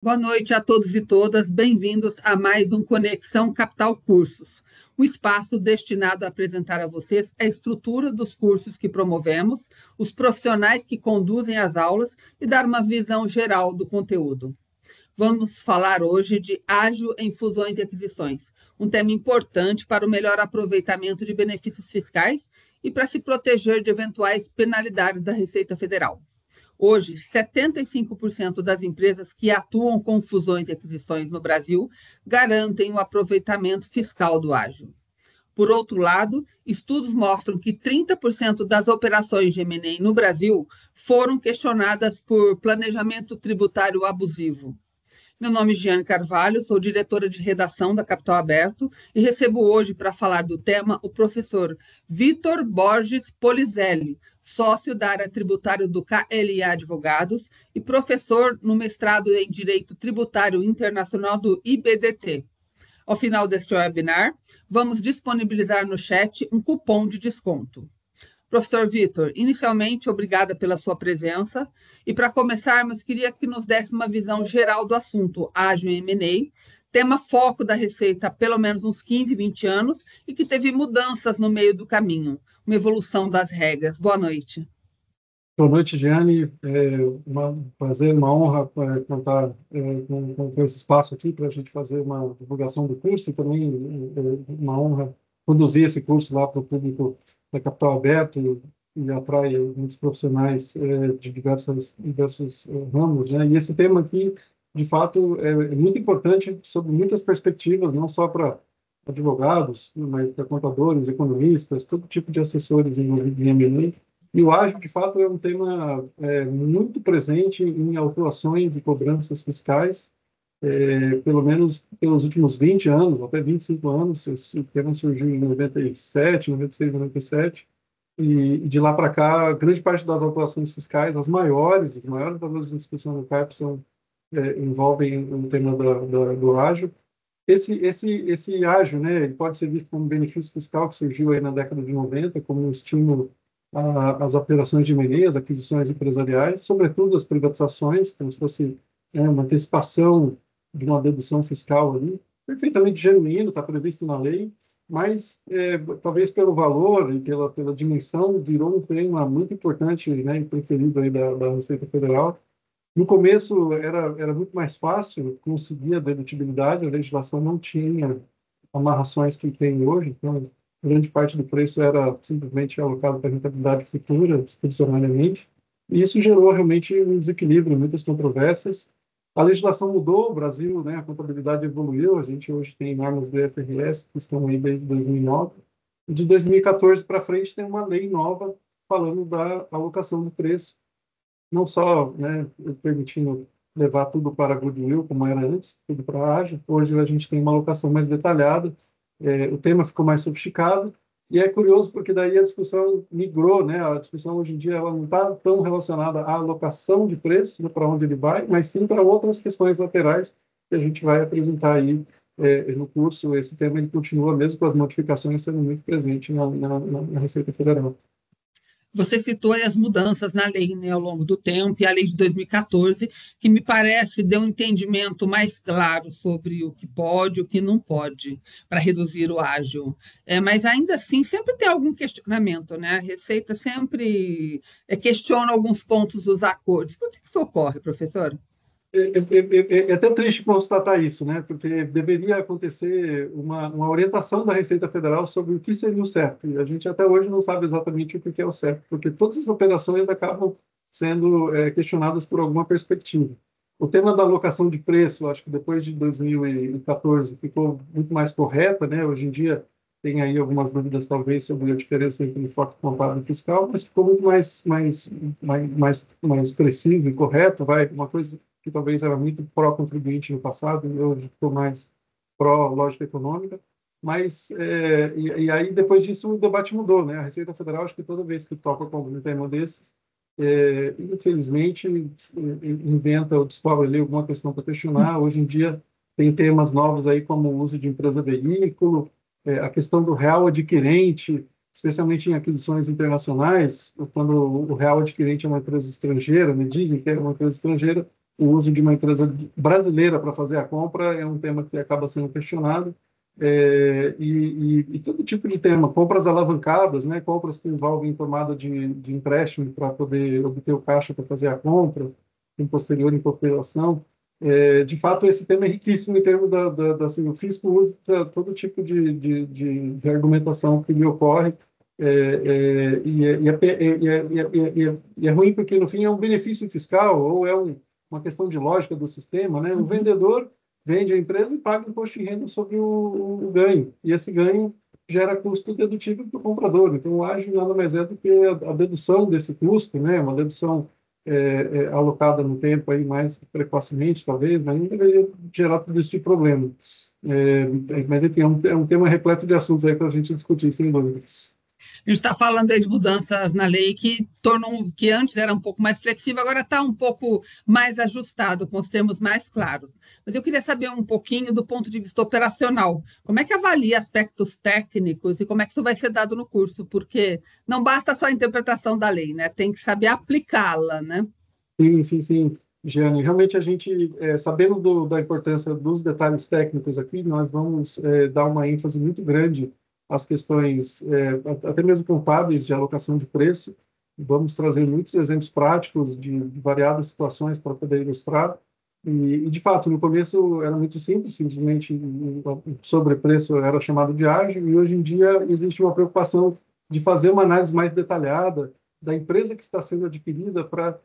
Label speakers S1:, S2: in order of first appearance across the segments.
S1: Boa noite a todos e todas, bem-vindos a mais um Conexão Capital Cursos, um espaço destinado a apresentar a vocês a estrutura dos cursos que promovemos, os profissionais que conduzem as aulas e dar uma visão geral do conteúdo. Vamos falar hoje de ágil em fusões e aquisições, um tema importante para o melhor aproveitamento de benefícios fiscais e para se proteger de eventuais penalidades da Receita Federal. Hoje, 75% das empresas que atuam com fusões e aquisições no Brasil garantem o aproveitamento fiscal do ágil. Por outro lado, estudos mostram que 30% das operações de M&A no Brasil foram questionadas por planejamento tributário abusivo. Meu nome é Giane Carvalho, sou diretora de redação da Capital Aberto e recebo hoje para falar do tema o professor Vitor Borges Polizelli, sócio da área tributária do KLA Advogados e professor no mestrado em Direito Tributário Internacional do IBDT. Ao final deste webinar, vamos disponibilizar no chat um cupom de desconto. Professor Vitor, inicialmente, obrigada pela sua presença. E para começarmos, queria que nos desse uma visão geral do assunto ágil em M&A, tema foco da Receita há pelo menos uns 15, 20 anos e que teve mudanças no meio do caminho, uma evolução das regras. Boa noite.
S2: Boa noite, Giane. Um prazer, uma honra contar com esse espaço aqui para a gente fazer uma divulgação do curso e também uma honra conduzir esse curso lá para o público da Capital Aberto e atrai muitos profissionais de diversos ramos, né? E esse tema aqui, de fato, é muito importante sob muitas perspectivas, não só para advogados, mas para contadores, economistas, todo tipo de assessores envolvidos em M&A. E o ágil, de fato, é um tema muito presente em autuações e cobranças fiscais, pelo menos pelos últimos 20 anos, até 25 anos. Esse tema surgiu em 97, 96, 97, e de lá para cá, grande parte das autuações fiscais, os maiores valores de inscrição no CARP envolvem o tema do ágil. Esse ágil, né, ele pode ser visto como um benefício fiscal que surgiu aí na década de 90, como um estímulo às operações de M&A, as aquisições empresariais, sobretudo as privatizações, como se fosse uma antecipação de uma dedução fiscal ali, perfeitamente genuíno, está previsto na lei, mas talvez pelo valor e pela dimensão, virou um tema muito importante, né, e preferido aí da Receita Federal. No começo era muito mais fácil conseguir a dedutibilidade, a legislação não tinha amarrações que tem hoje, então grande parte do preço era simplesmente alocado para rentabilidade futura, discricionariamente, e isso gerou realmente um desequilíbrio, muitas controvérsias. A legislação mudou, o Brasil, né, a contabilidade evoluiu, a gente hoje tem normas do IFRS que estão aí desde 2009, e de 2014 para frente tem uma lei nova falando da alocação do preço, não só, né, permitindo levar tudo para a Goodwill, como era antes, tudo para a ágil. Hoje a gente tem uma alocação mais detalhada, o tema ficou mais sofisticado, e é curioso porque daí a discussão migrou, né? A discussão hoje em dia ela não está tão relacionada à alocação de preço, né, para onde ele vai, mas sim para outras questões laterais que a gente vai apresentar aí no curso. Esse tema ele continua, mesmo com as modificações, sendo muito presente na Receita Federal.
S1: Você citou as mudanças na lei, né, ao longo do tempo, e a lei de 2014, que me parece deu um entendimento mais claro sobre o que pode e o que não pode para reduzir o ágil. Mas ainda assim, sempre tem algum questionamento, né? A Receita sempre questiona alguns pontos dos acordos. Por que isso ocorre, professor?
S2: É até triste constatar isso, né? Porque deveria acontecer uma orientação da Receita Federal sobre o que seria o certo. E a gente até hoje não sabe exatamente o que é o certo, porque todas as operações acabam sendo questionadas por alguma perspectiva. O tema da alocação de preço, acho que depois de 2014 ficou muito mais correta, né? Hoje em dia tem aí algumas dúvidas, talvez, sobre a diferença entre enfoque contábil e fiscal, mas ficou muito mais preciso e correto, vai, uma coisa que talvez era muito pró-contribuinte no passado, e hoje estou mais pró-lógica econômica. Mas, e aí, depois disso, o debate mudou, né? A Receita Federal, acho que toda vez que toca com algum tema desses, infelizmente, inventa ou descobre ali alguma questão para questionar. Hoje em dia, tem temas novos aí, como o uso de empresa-veículo, a questão do real adquirente, especialmente em aquisições internacionais, quando o real adquirente é uma empresa estrangeira, me dizem que é uma empresa estrangeira, o uso de uma empresa brasileira para fazer a compra é um tema que acaba sendo questionado, e todo tipo de tema, compras alavancadas, né, compras que envolvem tomada de empréstimo para poder obter o caixa para fazer a compra, em posterior incorporação. De fato, esse tema é riquíssimo em termos assim, o fisco usa todo tipo de argumentação que lhe ocorre, e é ruim porque, no fim, é um benefício fiscal ou é uma questão de lógica do sistema, né? O vendedor vende a empresa e paga imposto de renda sobre o ganho, e esse ganho gera custo dedutível para o comprador. Então, o ágio nada mais é do que a dedução desse custo, né? Uma dedução alocada no tempo aí mais precocemente, talvez, mas não deveria gerar todo esse tipo de problema. Mas, enfim, é um tema repleto de assuntos aí para a gente discutir, sem dúvida.
S1: A gente está falando aí de mudanças na lei que tornam, que antes era um pouco mais flexível, agora está um pouco mais ajustado, com os termos mais claros. Mas eu queria saber um pouquinho do ponto de vista operacional. Como é que avalia aspectos técnicos e como é que isso vai ser dado no curso? Porque não basta só a interpretação da lei, né? Tem que saber aplicá-la, né?
S2: Sim, sim, sim, Giane. Realmente a gente, sabendo da importância dos detalhes técnicos aqui, nós vamos dar uma ênfase muito grande às questões, até mesmo contábeis, de alocação de preço. Vamos trazer muitos exemplos práticos de variadas situações para poder ilustrar. De fato, no começo era muito simples, simplesmente o sobrepreço era chamado de ágio, e hoje em dia existe uma preocupação de fazer uma análise mais detalhada da empresa que está sendo adquirida para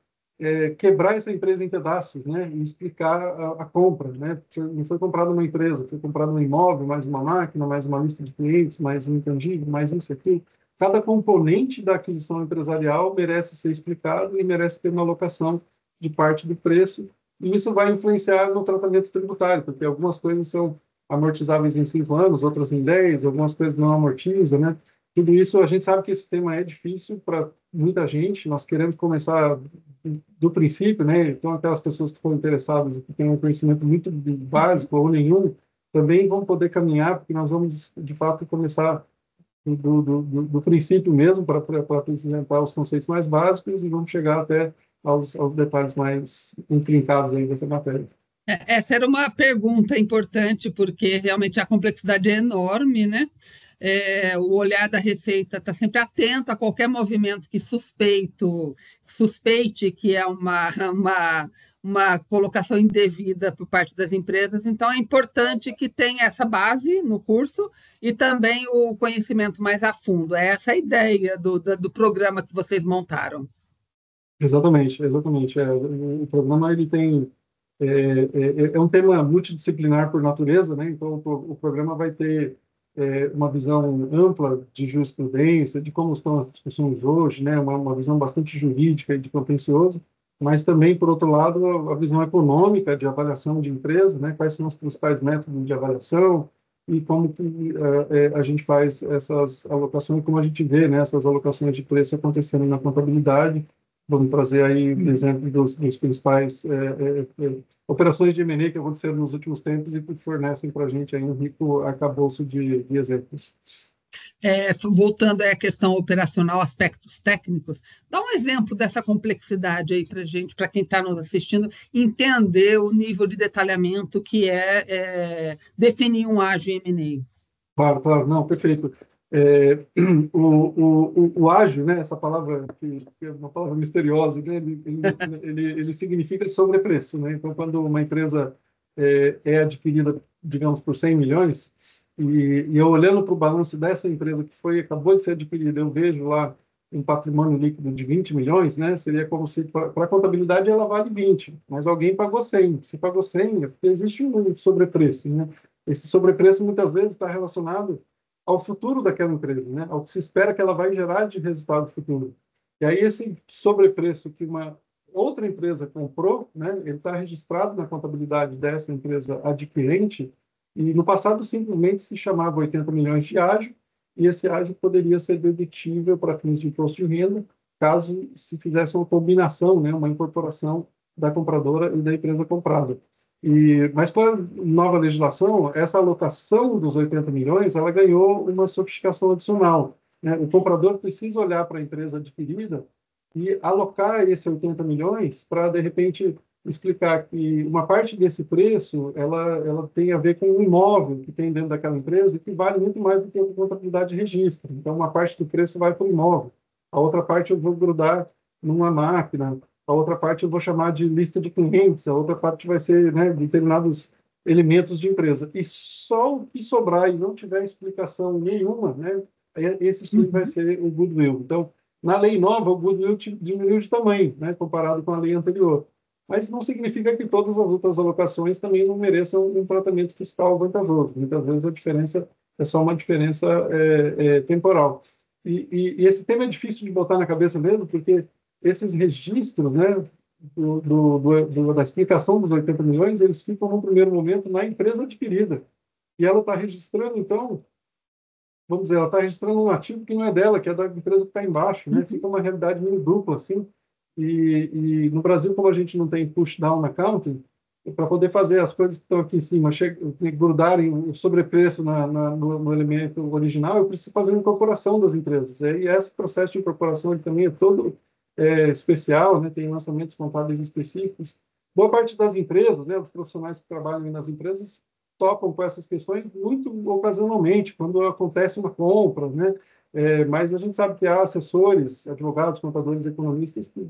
S2: quebrar essa empresa em pedaços, né, e explicar a compra, né? Não foi comprada uma empresa, foi comprado um imóvel, mais uma máquina, mais uma lista de clientes, mais um intangível, mais isso aqui. Cada componente da aquisição empresarial merece ser explicado e merece ter uma alocação de parte do preço, e isso vai influenciar no tratamento tributário, porque algumas coisas são amortizáveis em 5 anos, outras em 10, algumas coisas não amortizam, né? Tudo isso, a gente sabe que esse tema é difícil para muita gente, nós queremos começar do princípio, né? Então, aquelas pessoas que estão interessadas e que têm um conhecimento muito básico ou nenhum, também vão poder caminhar, porque nós vamos, de fato, começar do princípio mesmo, para apresentar os conceitos mais básicos, e vamos chegar até aos detalhes mais intrincados aí dessa matéria.
S1: Essa era uma pergunta importante, porque realmente a complexidade é enorme, né? O olhar da Receita está sempre atento a qualquer movimento que suspeite que é uma colocação indevida por parte das empresas. Então, é importante que tenha essa base no curso e também o conhecimento mais a fundo. É essa a ideia do programa que vocês montaram.
S2: Exatamente, exatamente. O programa ele tem é um tema multidisciplinar por natureza, né? Então o programa vai ter uma visão ampla de jurisprudência, de como estão as discussões hoje, né? Uma visão bastante jurídica e de contencioso, mas também, por outro lado, a visão econômica de avaliação de empresa, né? Quais são os principais métodos de avaliação e como que, a gente faz essas alocações, como a gente vê, né? Essas alocações de preço acontecendo na contabilidade. Vamos trazer aí exemplo dos principais operações de M&A que aconteceram nos últimos tempos e que fornecem para a gente aí um rico arcabouço de exemplos.
S1: Voltando à questão operacional, aspectos técnicos, dá um exemplo dessa complexidade aí para a gente, para quem está nos assistindo, entender o nível de detalhamento que definir um ágio M&A.
S2: Claro, claro, não, perfeito. O ágio, né, essa palavra que é uma palavra misteriosa, né, ele significa sobrepreço, né? Então, quando uma empresa é adquirida, digamos, por 100 milhões, e eu olhando para o balanço dessa empresa que acabou de ser adquirida, eu vejo lá um patrimônio líquido de 20 milhões, né? Seria como se, para a contabilidade, ela vale 20, mas alguém pagou 100. Se pagou 100, é porque existe um sobrepreço, né? Esse sobrepreço, muitas vezes, está relacionado ao futuro daquela empresa, né? Ao que se espera que ela vai gerar de resultado futuro. E aí, esse sobrepreço que uma outra empresa comprou, né? Ele está registrado na contabilidade dessa empresa adquirente, e no passado simplesmente se chamava 80 milhões de ágio, e esse ágio poderia ser dedutível para fins de imposto de renda, caso se fizesse uma combinação, né, uma incorporação da compradora e da empresa comprada. Mas com a nova legislação, essa alocação dos 80 milhões, ela ganhou uma sofisticação adicional, né? O comprador precisa olhar para a empresa adquirida e alocar esses 80 milhões para, de repente, explicar que uma parte desse preço ela tem a ver com o imóvel que tem dentro daquela empresa, que vale muito mais do que a contabilidade de registro. Então, uma parte do preço vai para o imóvel, a outra parte eu vou grudar numa máquina, a outra parte eu vou chamar de lista de clientes, a outra parte vai ser, né, determinados elementos de empresa. E só o que sobrar e não tiver explicação nenhuma, né, esse sim vai ser o goodwill. Então, na lei nova, o goodwill diminuiu de tamanho, né, comparado com a lei anterior. Mas não significa que todas as outras alocações também não mereçam um tratamento fiscal vantajoso. Muitas vezes a diferença é só uma diferença temporal. E esse tema é difícil de botar na cabeça mesmo, porque esses registros, né, da explicação dos 80 milhões, eles ficam, no primeiro momento, na empresa adquirida. E ela está registrando, então, vamos dizer, ela está registrando um ativo que não é dela, que é da empresa que está embaixo, né? Fica uma realidade meio dupla, assim. E no Brasil, como a gente não tem push-down accounting, para poder fazer as coisas que estão aqui em cima grudarem o sobrepreço no elemento original, eu preciso fazer uma incorporação das empresas. E esse processo de incorporação ele também é todo especial, né? Tem lançamentos contábeis específicos. Boa parte das empresas, né, os profissionais que trabalham nas empresas, topam com essas questões muito ocasionalmente, quando acontece uma compra, né? Mas a gente sabe que há assessores, advogados, contadores, economistas que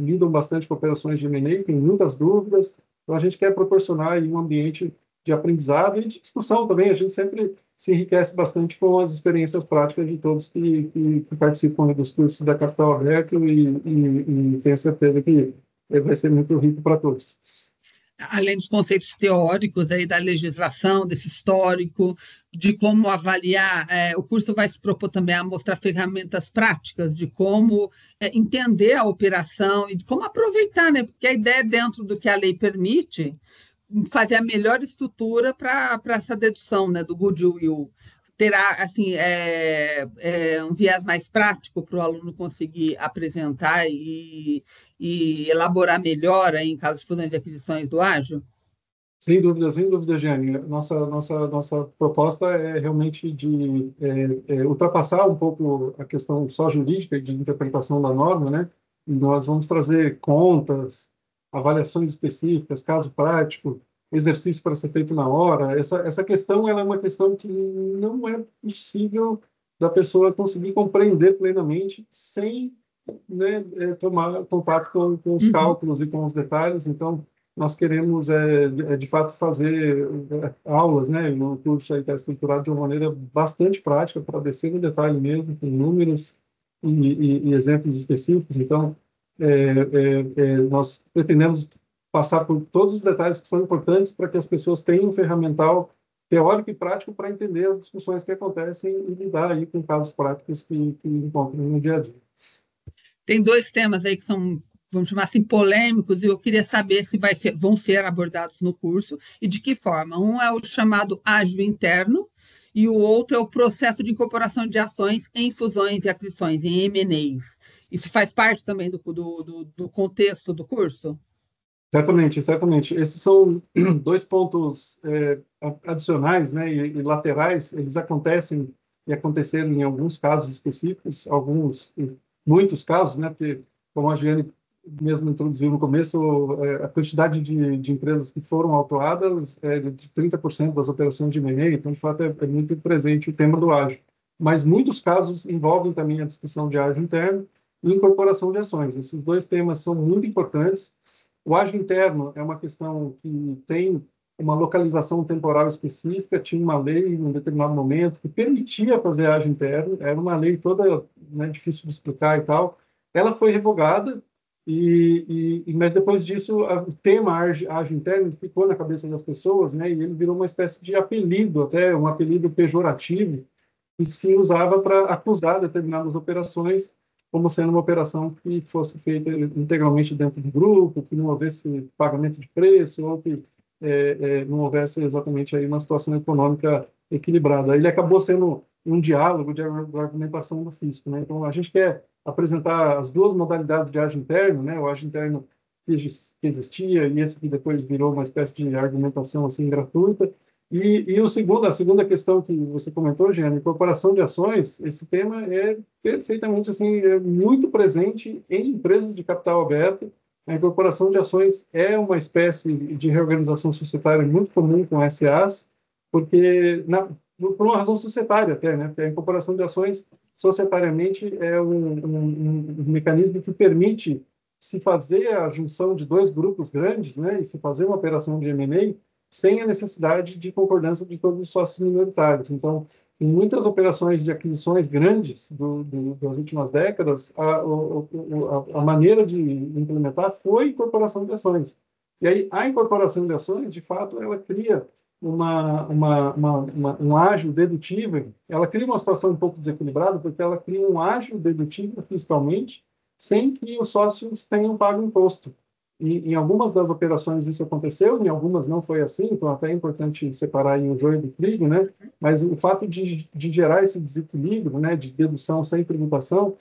S2: lidam bastante com operações de M&A, tem muitas dúvidas, então a gente quer proporcionar aí um ambiente de aprendizado e de discussão também. A gente sempre se enriquece bastante com as experiências práticas de todos que participam dos cursos da Capital Aberto e tenho certeza que vai ser muito rico para todos.
S1: Além dos conceitos teóricos aí da legislação, desse histórico, de como avaliar, o curso vai se propor também a mostrar ferramentas práticas de como entender a operação e de como aproveitar, né? Porque a ideia é dentro do que a lei permite, fazer a melhor estrutura para essa dedução, né, do goodwill. Terá assim um viés mais prático para o aluno conseguir apresentar e elaborar melhor aí, em caso de fusões e aquisições do ágio?
S2: Sem dúvida, Jane. Nossa proposta é realmente de ultrapassar um pouco a questão só jurídica e de interpretação da norma, né? E nós vamos trazer contas, avaliações específicas, caso prático, exercício para ser feito na hora. Essa questão ela é uma questão que não é possível da pessoa conseguir compreender plenamente sem, né, tomar contato com os cálculos e com os detalhes. Então, nós queremos, de fato, fazer aulas, né? O curso está estruturado de uma maneira bastante prática, para descer no detalhe mesmo, com números e exemplos específicos. Então, nós pretendemos passar por todos os detalhes que são importantes para que as pessoas tenham um ferramental teórico e prático para entender as discussões que acontecem e lidar aí com casos práticos que encontram no dia a dia.
S1: Tem dois temas aí que são, vamos chamar assim, polêmicos, e eu queria saber se vão ser abordados no curso e de que forma. Um é o chamado ágio interno e o outro é o processo de incorporação de ações em fusões e aquisições, em M&As. Isso faz parte também do contexto do curso?
S2: Certamente, certamente. Esses são dois pontos adicionais, né, e laterais. Eles acontecem e aconteceram em alguns casos específicos, muitos casos, né, porque, como a Giane mesmo introduziu no começo, a quantidade de empresas que foram autuadas é de 30% das operações de M&A, então, de fato, é muito presente o tema do ágio. Mas muitos casos envolvem também a discussão de ágio interno e incorporação de ações. Esses dois temas são muito importantes. O ágio interno é uma questão que tem uma localização temporal específica, tinha uma lei em um determinado momento que permitia fazer ágio interno, era uma lei toda, né, difícil de explicar e tal. Ela foi revogada, mas depois disso o tema ágio interno ficou na cabeça das pessoas, né, e ele virou uma espécie de apelido, até um apelido pejorativo, que se usava para acusar determinadas operações como sendo uma operação que fosse feita integralmente dentro do grupo, que não houvesse pagamento de preço, ou que não houvesse exatamente aí uma situação econômica equilibrada. Ele acabou sendo um diálogo de argumentação do fisco, né? Então, a gente quer apresentar as duas modalidades de ágio interno, né? O ágio interno que existia e esse que depois virou uma espécie de argumentação assim gratuita. A segunda questão que você comentou, Giane, incorporação de ações, esse tema é perfeitamente assim, muito presente em empresas de capital aberto. A incorporação de ações é uma espécie de reorganização societária muito comum com SAs, porque, por uma razão societária até, né? Porque a incorporação de ações, societariamente, é um mecanismo que permite se fazer a junção de dois grupos grandes, né? E se fazer uma operação de M&A sem a necessidade de concordância de todos os sócios minoritários. Então, em muitas operações de aquisições grandes das últimas décadas, a maneira de implementar foi incorporação de ações. E aí, a incorporação de ações, de fato, ela cria um ágio dedutível, ela cria uma situação um pouco desequilibrada, porque ela cria um ágio dedutível fiscalmente, sem que os sócios tenham pago imposto. E em algumas das operações isso aconteceu, em algumas não foi assim, então até é importante separar aí o joio do trigo, né? Mas o fato de gerar esse desequilíbrio, né, de dedução sem tributação,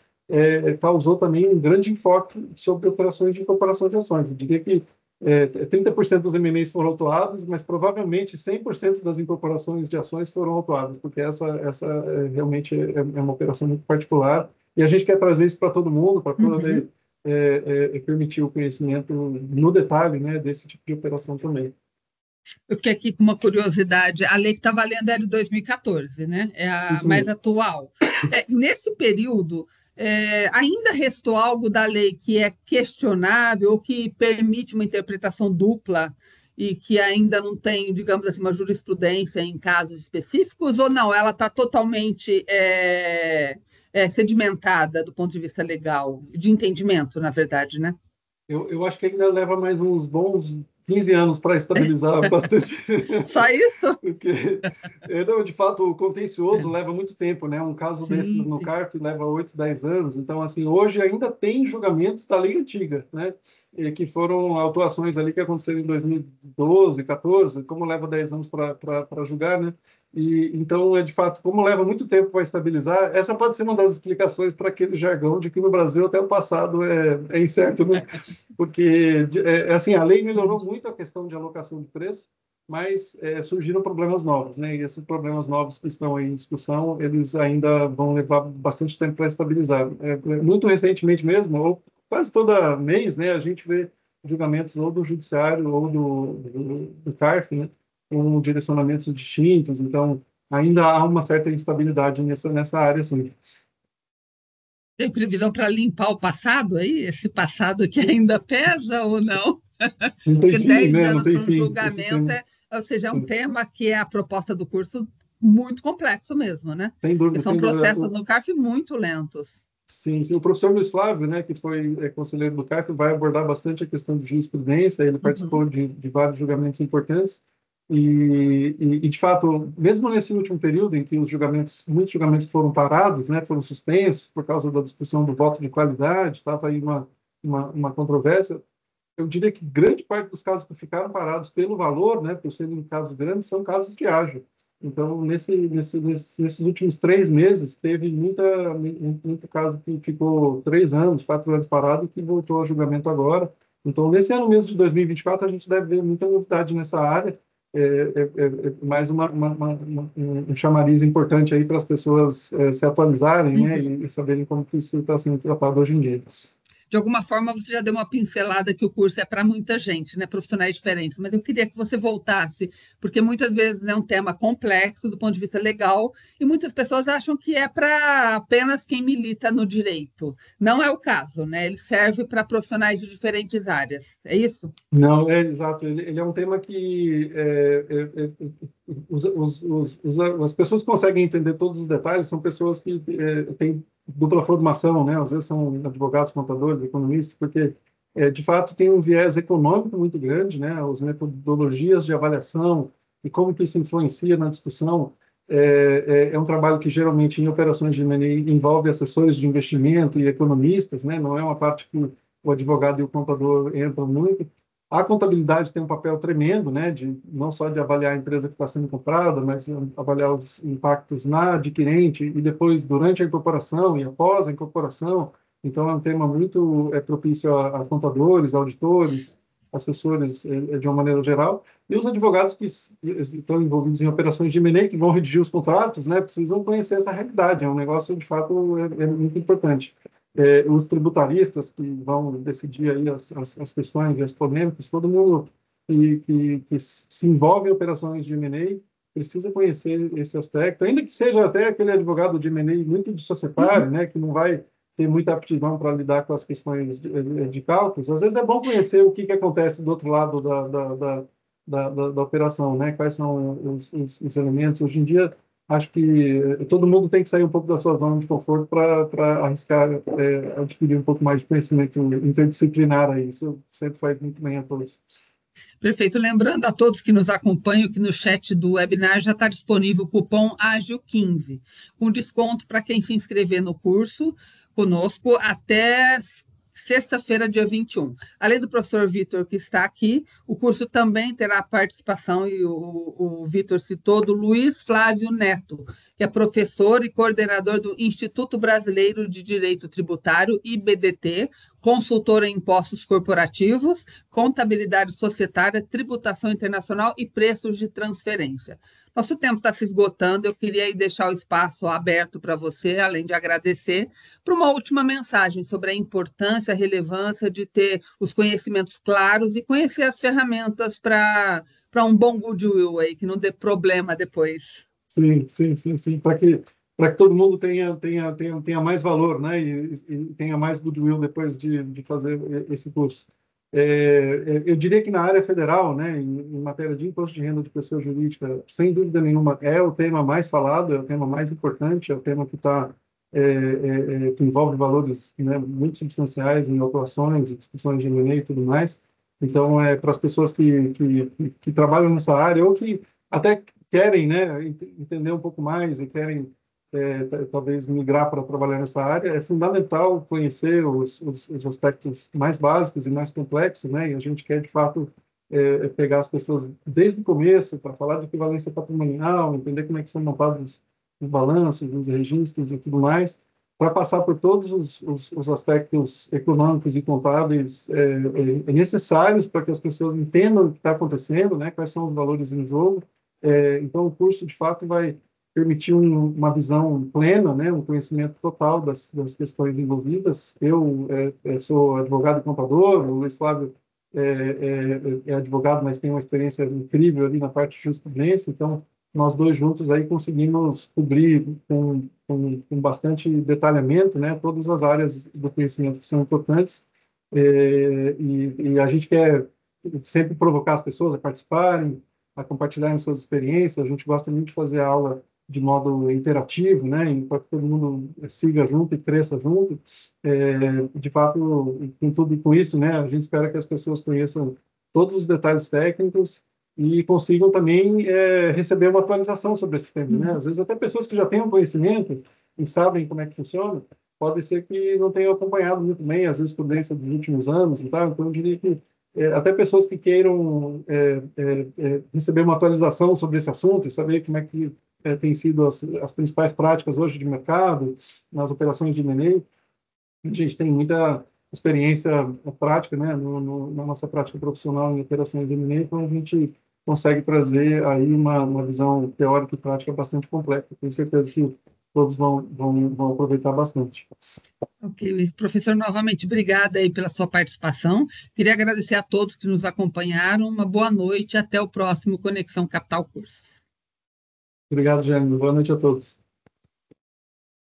S2: causou também um grande enfoque sobre operações de incorporação de ações. Eu diria que 30% dos M&As foram autuados, mas provavelmente 100% das incorporações de ações foram autuadas, porque essa realmente é uma operação muito particular, e a gente quer trazer isso para todo mundo, para poder permitir o conhecimento no detalhe, né, desse tipo de operação também.
S1: Eu fiquei aqui com uma curiosidade. A lei que está valendo é de 2014, né? É a mais atual. Nesse período, ainda restou algo da lei que é questionável ou que permite uma interpretação dupla e que ainda não tem, digamos assim, uma jurisprudência em casos específicos, ou não? Ela está totalmente sedimentada do ponto de vista legal, de entendimento, na verdade, né?
S2: Eu acho que ainda leva mais uns bons 15 anos para estabilizar bastante.
S1: Só isso?
S2: Porque, não, de fato, o contencioso leva muito tempo, né? Um caso desses no CARF leva 8, 10 anos. Então, assim, hoje ainda tem julgamentos da lei antiga, né? E que foram autuações ali que aconteceram em 2012, 14, como leva 10 anos para julgar, né? E, então, de fato, como leva muito tempo para estabilizar, essa pode ser uma das explicações para aquele jargão de que no Brasil até o passado é incerto, né? Porque, assim, a lei melhorou muito a questão de alocação de preço, mas surgiram problemas novos, né? E esses problemas novos que estão em discussão, eles ainda vão levar bastante tempo para estabilizar. Muito recentemente mesmo, ou quase todo mês, né, a gente vê julgamentos ou do judiciário ou do CARF, né, com direcionamentos distintos. Então, ainda há uma certa instabilidade nessa área, sim.
S1: Tem previsão para limpar o passado aí? Esse passado que ainda pesa ou não?
S2: Não tem
S1: Porque
S2: fim,
S1: 10
S2: né? Não
S1: anos
S2: tem
S1: para um
S2: fim.
S1: julgamento, ou seja, é um tema que é a proposta do curso muito complexo mesmo, né?
S2: Sem dúvida,
S1: Porque são
S2: sem dúvida.
S1: processos no CARF muito lentos.
S2: Sim, sim, o professor Luiz Flávio, né, que foi conselheiro do CARF, vai abordar bastante a questão de jurisprudência. Ele participou de vários julgamentos importantes e, de fato, mesmo nesse último período em que muitos julgamentos foram parados, né, foram suspensos por causa da discussão do voto de qualidade, estava aí uma controvérsia. Eu diria que grande parte dos casos que ficaram parados pelo valor, né, por serem casos grandes, são casos de ágio. Então, nesses últimos 3 meses, teve muito caso que ficou 3 anos, 4 anos parado e que voltou a julgamento agora. Então, nesse ano mesmo de 2024, a gente deve ver muita novidade nessa área. Mais um chamariz importante aí para as pessoas se atualizarem, né, e saberem como que isso está sendo tratado hoje em dia.
S1: De alguma forma, você já deu uma pincelada que o curso é para muita gente, né? Profissionais diferentes, mas eu queria que você voltasse, porque muitas vezes é um tema complexo do ponto de vista legal, e muitas pessoas acham que é para apenas quem milita no direito. Não é o caso, né? Ele serve para profissionais de diferentes áreas. É isso?
S2: Não, exato. Ele é um tema que as pessoas que conseguem entender todos os detalhes são pessoas que têm dupla formação, né? Às vezes são advogados, contadores, economistas, porque de fato tem um viés econômico muito grande, né? As metodologias de avaliação e como que isso influencia na discussão. É um trabalho que geralmente em operações de M&A envolve assessores de investimento e economistas, né? Não é uma parte que o advogado e o contador entram muito. A contabilidade tem um papel tremendo, né, não só de avaliar a empresa que está sendo comprada, mas avaliar os impactos na adquirente e depois durante a incorporação e após a incorporação. Então, é um tema muito propício a contadores, auditores, assessores de uma maneira geral. E os advogados que estão envolvidos em operações de M&A, que vão redigir os contratos, né, precisam conhecer essa realidade. É um negócio, de fato, muito importante. os tributaristas que vão decidir aí as questões e as polêmicas, todo mundo que se envolve em operações de M&A precisa conhecer esse aspecto, ainda que seja até aquele advogado de M&A muito de societário, né, que não vai ter muita aptidão para lidar com as questões de cálculos. Às vezes é bom conhecer o que acontece do outro lado da operação, né, quais são os elementos. Hoje em dia, acho que todo mundo tem que sair um pouco da sua zona de conforto para arriscar adquirir um pouco mais de conhecimento interdisciplinar aí. Isso sempre faz muito bem a todos.
S1: Perfeito. Lembrando a todos que nos acompanham que no chat do webinar já está disponível o cupom AGIL15, com desconto para quem se inscrever no curso conosco até sexta-feira, dia 21. Além do professor Vitor, que está aqui, o curso também terá participação, e o Vitor citou, do Luiz Flávio Neto, que é professor e coordenador do Instituto Brasileiro de Direito Tributário, IBDT, consultor em impostos corporativos, contabilidade societária, tributação internacional e preços de transferência. Nosso tempo está se esgotando, eu queria aí deixar o espaço aberto para você, além de agradecer, para uma última mensagem sobre a importância, a relevância de ter os conhecimentos claros e conhecer as ferramentas para um bom goodwill aí, que não dê problema depois.
S2: Sim. Para que todo mundo tenha mais valor, né? E tenha mais goodwill depois de fazer esse curso. Eu diria que na área federal, né, em matéria de imposto de renda de pessoa jurídica, sem dúvida nenhuma, é o tema mais falado, é o tema mais importante, é o tema que envolve valores, né, muito substanciais em autuações, discussões de M&A e tudo mais. Então, para as pessoas que trabalham nessa área ou que até querem, né, entender um pouco mais e querem talvez migrar para trabalhar nessa área, é fundamental conhecer os aspectos mais básicos e mais complexos, né? E a gente quer, de fato, pegar as pessoas desde o começo para falar de equivalência patrimonial, entender como é que são montados os balanços, os registros e tudo mais, para passar por todos os aspectos econômicos e contábeis necessários para que as pessoas entendam o que está acontecendo, né? Quais são os valores em jogo. Então, o curso, de fato, vai permitir uma visão plena, né, um conhecimento total das questões envolvidas. Eu sou advogado e contador, o Luiz Flávio é advogado, mas tem uma experiência incrível ali na parte de jurisprudência, então nós dois juntos aí conseguimos cobrir com bastante detalhamento, né, todas as áreas do conhecimento que são importantes, e a gente quer sempre provocar as pessoas a participarem, a compartilharem suas experiências. A gente gosta muito de fazer aula de modo interativo, né, para que todo mundo siga junto e cresça junto. De fato, com tudo e com isso, né, a gente espera que as pessoas conheçam todos os detalhes técnicos e consigam também receber uma atualização sobre esse tema, né? Às vezes até pessoas que já têm um conhecimento e sabem como é que funciona, pode ser que não tenham acompanhado muito bem a jurisprudência dos últimos anos e tal. Então, eu diria que até pessoas que queiram receber uma atualização sobre esse assunto e saber como é que tem sido as principais práticas hoje de mercado, nas operações de M&A. A gente tem muita experiência prática, né, na nossa prática profissional em operações de M&A, então a gente consegue trazer aí uma visão teórica e prática bastante completa. Tenho certeza que todos vão aproveitar bastante.
S1: Ok, professor, novamente, obrigada aí pela sua participação. Queria agradecer a todos que nos acompanharam. Uma boa noite e até o próximo Conexão Capital Cursos.
S2: Obrigado, Jânio. Boa noite a todos.